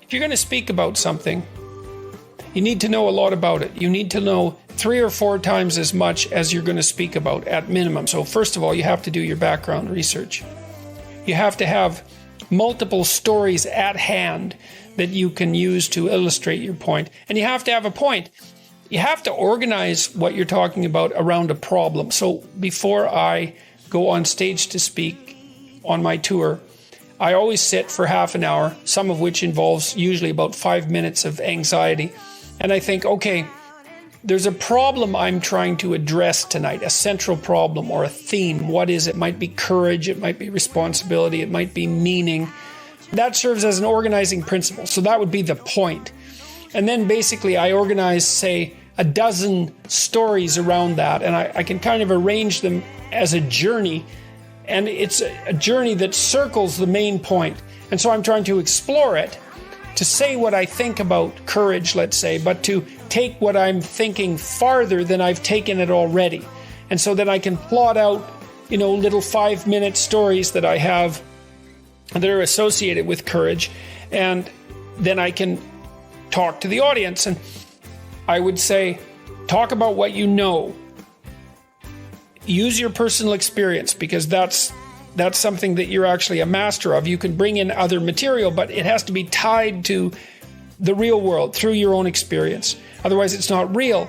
If you're going to speak about something, you need to know a lot about it. You need to know 3 or 4 times as much as you're going to speak about at minimum. So first of all, you have to do your background research. You have to have multiple stories at hand that you can use to illustrate your point. And you have to have a point. You have to organize what you're talking about around a problem. So before I go on stage to speak on my tour, I always sit for half an hour, some of which involves usually about 5 minutes of anxiety. And I think, okay, there's a problem I'm trying to address tonight, a central problem or a theme. What is it? It might be courage, it might be responsibility, it might be meaning. That serves as an organizing principle. So that would be the point. And then basically I organize, say, a dozen stories around that, and I can kind of arrange them as a journey. And it's a journey that circles the main point. And so I'm trying to explore it, to say what I think about courage, let's say, but to take what I'm thinking farther than I've taken it already. And so then I can plot out, little 5-minute stories that I have that are associated with courage. And then I can talk to the audience. And I would say, talk about what you know. Use your personal experience, because that's something that you're actually a master of. You can bring in other material, but it has to be tied to the real world through your own experience. Otherwise, it's not real.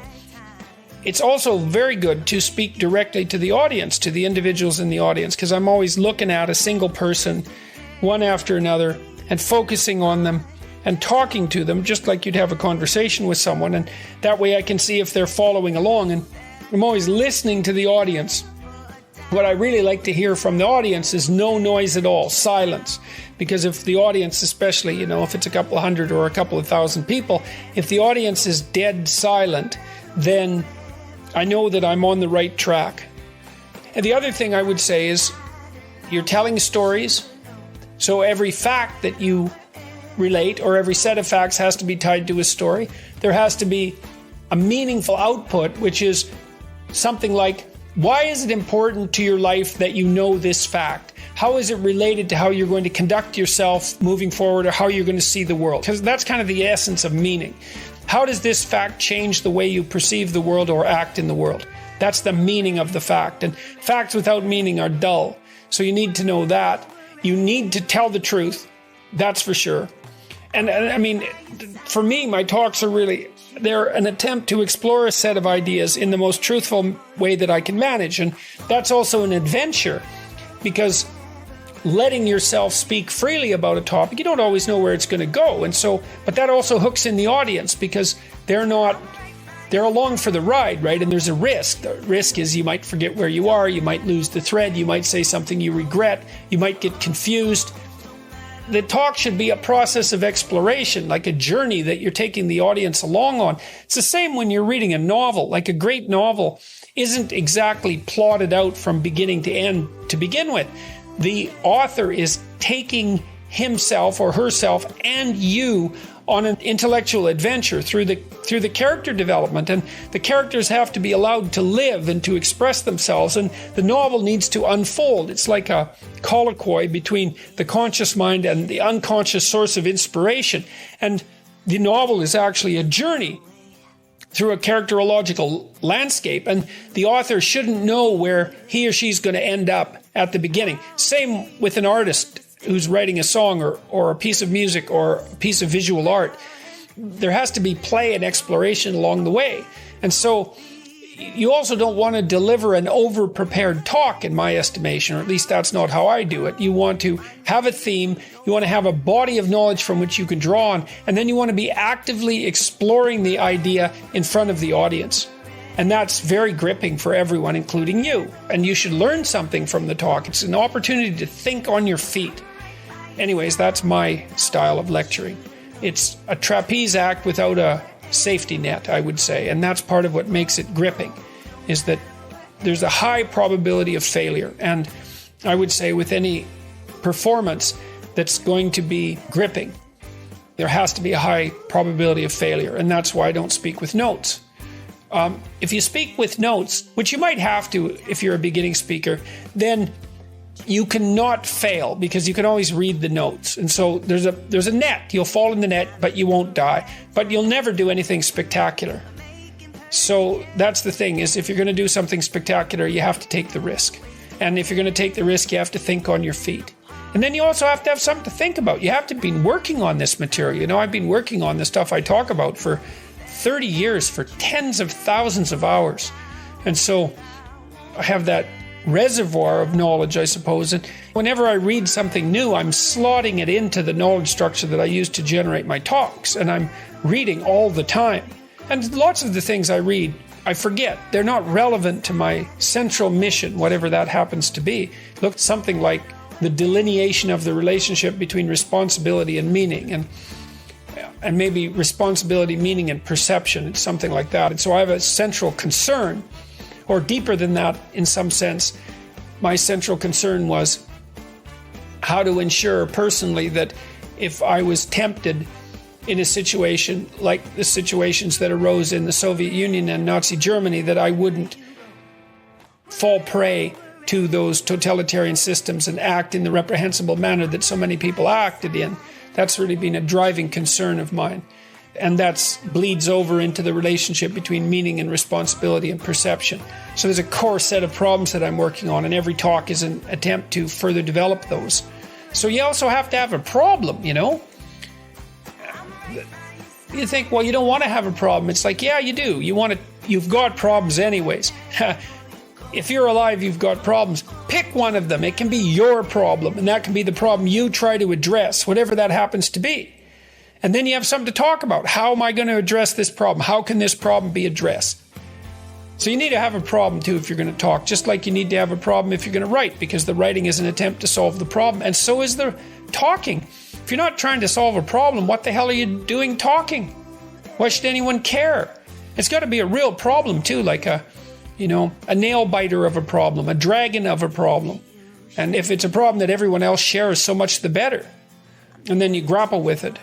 It's also very good to speak directly to the audience, to the individuals in the audience, because I'm always looking at a single person, one after another, and focusing on them and talking to them just like you'd have a conversation with someone. And that way I can see if they're following along. And I'm always listening to the audience. What I really like to hear from the audience is no noise at all, silence. Because if the audience, especially, if it's a couple of hundred or a couple of thousand people, if the audience is dead silent, then I know that I'm on the right track. And the other thing I would say is you're telling stories. So every fact that you relate, or every set of facts, has to be tied to a story. There has to be a meaningful output, which is something like, why is it important to your life that you know this fact? How is it related to how you're going to conduct yourself moving forward, or how you're going to see the world? Because that's kind of the essence of meaning. How does this fact change the way you perceive the world or act in the world? That's the meaning of the fact. And facts without meaning are dull. So you need to know that. You need to tell the truth. That's for sure. And I mean, for me, my talks are they're an attempt to explore a set of ideas in the most truthful way that I can manage. And that's also an adventure, because letting yourself speak freely about a topic, you don't always know where it's going to go. And so, but that also hooks in the audience, because they're along for the ride, right? And there's a risk. The risk is you might forget where you are, you might lose the thread, you might say something you regret, you might get confused. The talk should be a process of exploration, like a journey that you're taking the audience along on. It's the same when you're reading a novel. Like a great novel isn't exactly plotted out from beginning to end to begin with. The author is taking himself or herself and you on an intellectual adventure through the character development, and the characters have to be allowed to live and to express themselves, and the novel needs to unfold. It's like a colloquy between the conscious mind and the unconscious source of inspiration, and the novel is actually a journey through a characterological landscape, and the author shouldn't know where he or she's going to end up at the beginning. Same with an artist who's writing a song or a piece of music or a piece of visual art. There has to be play and exploration along the way. And so you also don't want to deliver an over-prepared talk, in my estimation, or at least that's not how I do it. You want to have a theme, you want to have a body of knowledge from which you can draw on, and then you want to be actively exploring the idea in front of the audience. And that's very gripping for everyone, including you. And you should learn something from the talk. It's an opportunity to think on your feet. Anyways, that's my style of lecturing. It's a trapeze act without a safety net, I would say. And that's part of what makes it gripping, is that there's a high probability of failure. And I would say with any performance that's going to be gripping, there has to be a high probability of failure. And that's why I don't speak with notes. If you speak with notes, which you might have to if you're a beginning speaker, then you cannot fail because you can always read the notes. And so there's a net. You'll fall in the net, but you won't die. But you'll never do anything spectacular. So that's the thing, is if you're going to do something spectacular, you have to take the risk. And if you're going to take the risk, you have to think on your feet. And then you also have to have something to think about. You have to be working on this material. You know, I've been working on the stuff I talk about for 30 years, for tens of thousands of hours. And so I have that reservoir of knowledge, I suppose. And whenever I read something new, I'm slotting it into the knowledge structure that I use to generate my talks. And I'm reading all the time. And lots of the things I read, I forget. They're not relevant to my central mission, whatever that happens to be. Look, something like the delineation of the relationship between responsibility and meaning, and maybe responsibility, meaning, and perception. It's something like that. And so I have a central concern, or deeper than that in some sense. My central concern was how to ensure personally that if I was tempted in a situation like the situations that arose in the Soviet Union and Nazi Germany, that I wouldn't fall prey to those totalitarian systems and act in the reprehensible manner that so many people acted in. That's really been a driving concern of mine. And that bleeds over into the relationship between meaning and responsibility and perception. So there's a core set of problems that I'm working on, and every talk is an attempt to further develop those. So you also have to have a problem, you know? You think, well, you don't want to have a problem. It's like, yeah, you do. You've got problems anyways. If you're alive, you've got problems. Pick one of them. It can be your problem, and that can be the problem you try to address, whatever that happens to be. And then you have something to talk about. How am I going to address this problem? How can this problem be addressed? So you need to have a problem too if you're going to talk, just like you need to have a problem if you're going to write, because the writing is an attempt to solve the problem, and so is the talking. If you're not trying to solve a problem, what the hell are you doing talking? Why should anyone care? It's got to be a real problem too, like a nail biter of a problem, a dragon of a problem. And if it's a problem that everyone else shares, so much the better. And then you grapple with it.